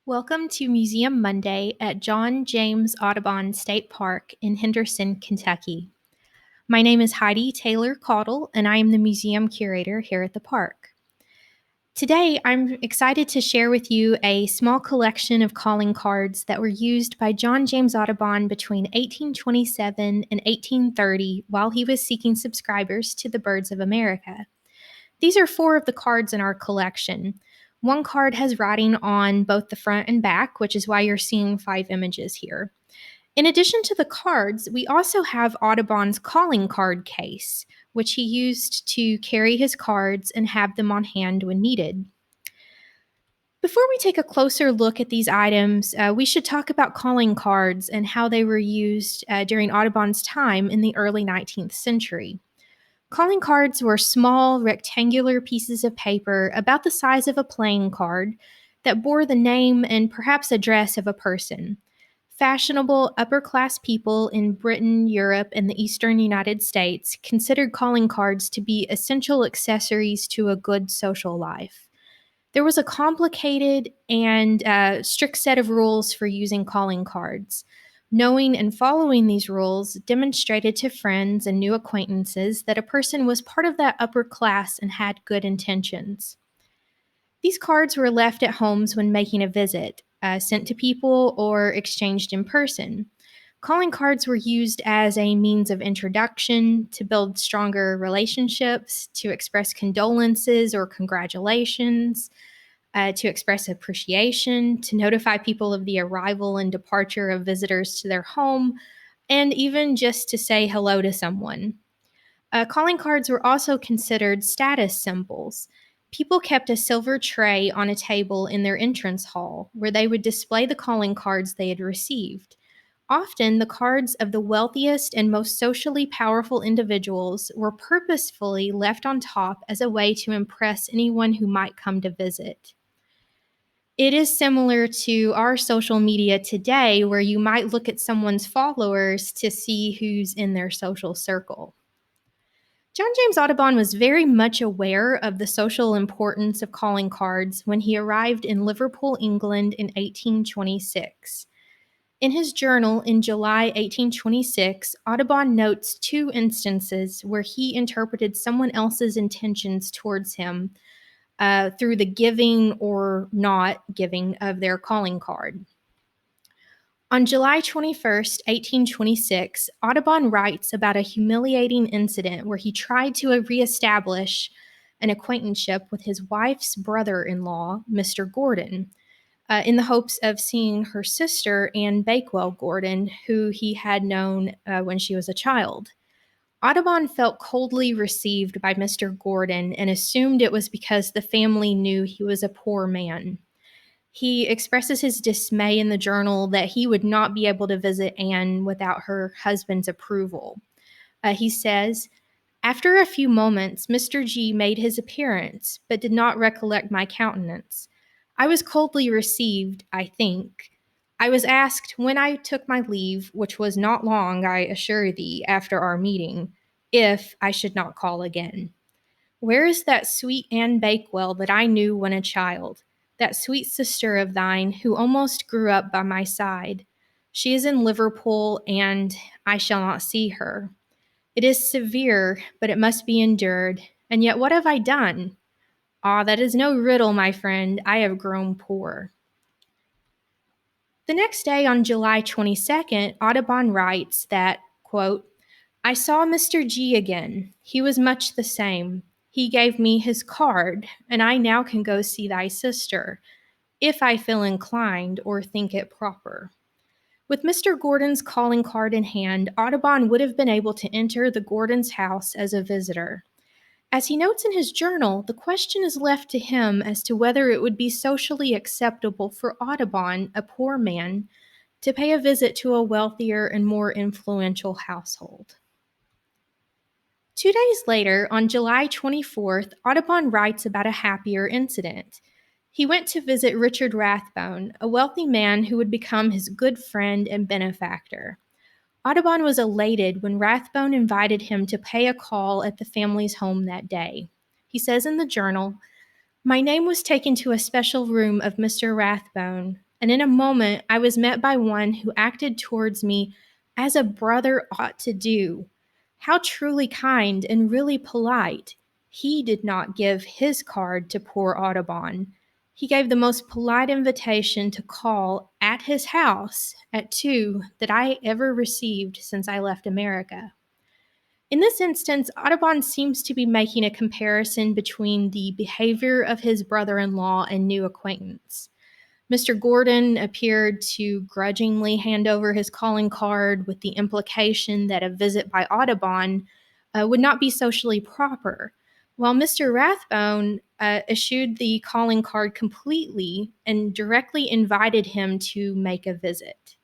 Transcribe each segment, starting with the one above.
Welcome to Museum Monday at John James Audubon State Park in Henderson, Kentucky. My name is Heidi Taylor Caudle, and I am the museum curator here at the park. Today, I'm excited to share with you a small collection of calling cards that were used by John James Audubon between 1827 and 1830 while he was seeking subscribers to the Birds of America. These are 4 of the cards in our collection. One card has writing on both the front and back, which is why you're seeing 5 images here. In addition to the cards, we also have Audubon's calling card case, which he used to carry his cards and have them on hand when needed. Before we take a closer look at these items, we should talk about calling cards and how they were used during Audubon's time in the early 19th century. Calling cards were small, rectangular pieces of paper about the size of a playing card that bore the name and perhaps address of a person. Fashionable upper-class people in Britain, Europe, and the eastern United States considered calling cards to be essential accessories to a good social life. There was a complicated and strict set of rules for using calling cards. Knowing and following these rules demonstrated to friends and new acquaintances that a person was part of that upper class and had good intentions. These cards were left at homes when making a visit, sent to people, or exchanged in person. Calling cards were used as a means of introduction, to build stronger relationships, to express condolences or congratulations, to express appreciation, to notify people of the arrival and departure of visitors to their home, and even just to say hello to someone. Calling cards were also considered status symbols. People kept a silver tray on a table in their entrance hall where they would display the calling cards they had received. Often, the cards of the wealthiest and most socially powerful individuals were purposefully left on top as a way to impress anyone who might come to visit. It is similar to our social media today, where you might look at someone's followers to see who's in their social circle. John James Audubon was very much aware of the social importance of calling cards when he arrived in Liverpool, England in 1826. In his journal in July 1826, Audubon notes 2 instances where he interpreted someone else's intentions towards him through the giving or not giving of their calling card. On July 21st, 1826, Audubon writes about a humiliating incident where he tried to reestablish an acquaintanceship with his wife's brother-in-law, Mr. Gordon, in the hopes of seeing her sister, Anne Bakewell Gordon, who he had known when she was a child. Audubon felt coldly received by Mr. Gordon and assumed it was because the family knew he was a poor man. He expresses his dismay in the journal that he would not be able to visit Anne without her husband's approval. He says, "After a few moments, Mr. G made his appearance, but did not recollect my countenance. I was coldly received, I think. I was asked when I took my leave, which was not long, I assure thee, after our meeting, if I should not call again. Where is that sweet Anne Bakewell that I knew when a child? That sweet sister of thine who almost grew up by my side? She is in Liverpool, and I shall not see her. It is severe, but it must be endured. And yet what have I done? Ah, that is no riddle, my friend. I have grown poor." The next day, on July 22nd, Audubon writes that, quote, "I saw Mr. G again. He was much the same. He gave me his card, and I now can go see thy sister, if I feel inclined or think it proper." With Mr. Gordon's calling card in hand, Audubon would have been able to enter the Gordons' house as a visitor. As he notes in his journal, the question is left to him as to whether it would be socially acceptable for Audubon, a poor man, to pay a visit to a wealthier and more influential household. 2 days later, on July 24th, Audubon writes about a happier incident. He went to visit Richard Rathbone, a wealthy man who would become his good friend and benefactor. Audubon was elated when Rathbone invited him to pay a call at the family's home that day. He says in the journal, "My name was taken to a special room of Mr. Rathbone. and in a moment I was met by one who acted towards me as a brother ought to do. How truly kind and really polite. He did not give his card to poor Audubon. He gave the most polite invitation to call at his house at 2 that I ever received since I left America. In this instance, Audubon seems to be making a comparison between the behavior of his brother-in-law and new acquaintance. Mr. Gordon appeared to grudgingly hand over his calling card with the implication that a visit by Audubon would not be socially proper, while Mr. Rathbone eschewed the calling card completely and directly invited him to make a visit.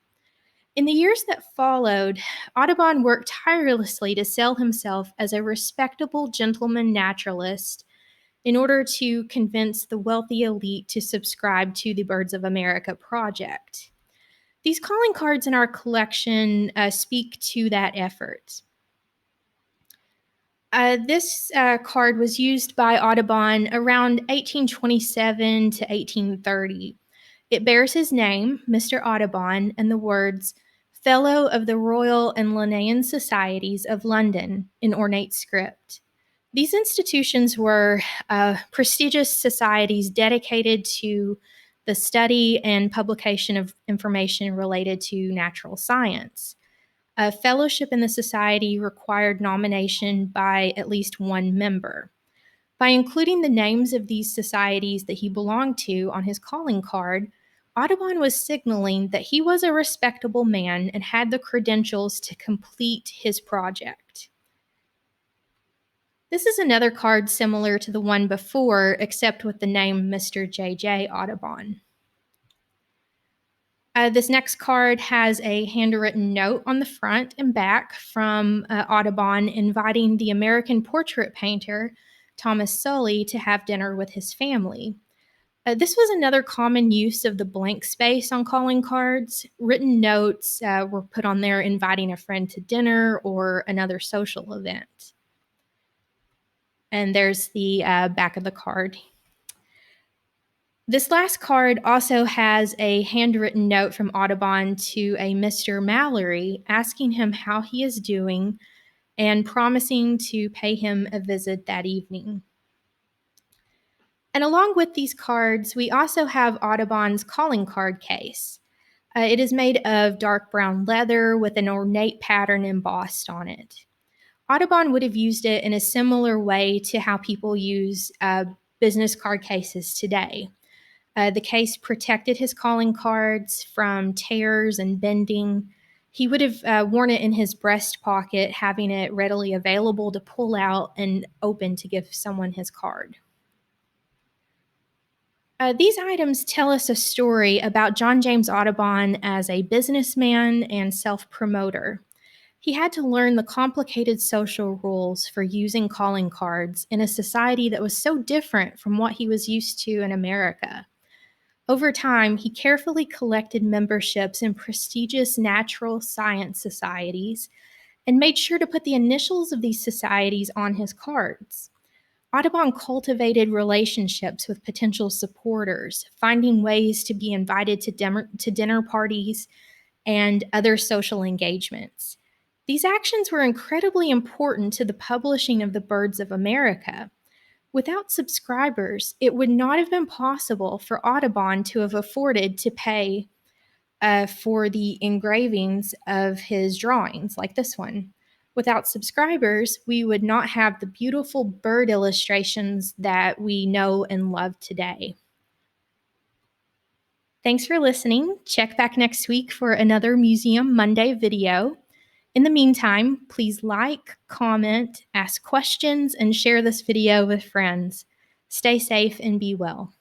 In the years that followed, Audubon worked tirelessly to sell himself as a respectable gentleman naturalist in order to convince the wealthy elite to subscribe to the Birds of America project. These calling cards in our collection speak to that effort. This card was used by Audubon around 1827 to 1830. It bears his name, Mr. Audubon, and the words, Fellow of the Royal and Linnean Societies of London, in ornate script. These institutions were prestigious societies dedicated to the study and publication of information related to natural science. A fellowship in the society required nomination by at least one member. By including the names of these societies that he belonged to on his calling card, Audubon was signaling that he was a respectable man and had the credentials to complete his project. This is another card similar to the one before, except with the name Mr. J.J. Audubon. This next card has a handwritten note on the front and back from Audubon inviting the American portrait painter Thomas Sully to have dinner with his family. This was another common use of the blank space on calling cards. Written notes were put on there inviting a friend to dinner or another social event. And there's the back of the card. This last card also has a handwritten note from Audubon to a Mr. Mallory asking him how he is doing and promising to pay him a visit that evening. And along with these cards, we also have Audubon's calling card case. It is made of dark brown leather with an ornate pattern embossed on it. Audubon would have used it in a similar way to how people use business card cases today. The case protected his calling cards from tears and bending. He would have worn it in his breast pocket, having it readily available to pull out and open to give someone his card. These items tell us a story about John James Audubon as a businessman and self-promoter. He had to learn the complicated social rules for using calling cards in a society that was so different from what he was used to in America. Over time, he carefully collected memberships in prestigious natural science societies and made sure to put the initials of these societies on his cards. Audubon cultivated relationships with potential supporters, finding ways to be invited to dinner parties and other social engagements. These actions were incredibly important to the publishing of the Birds of America. Without subscribers, it would not have been possible for Audubon to have afforded to pay for the engravings of his drawings, like this one. Without subscribers, we would not have the beautiful bird illustrations that we know and love today. Thanks for listening. Check back next week for another Museum Monday video. In the meantime, please like, comment, ask questions, and share this video with friends. Stay safe and be well.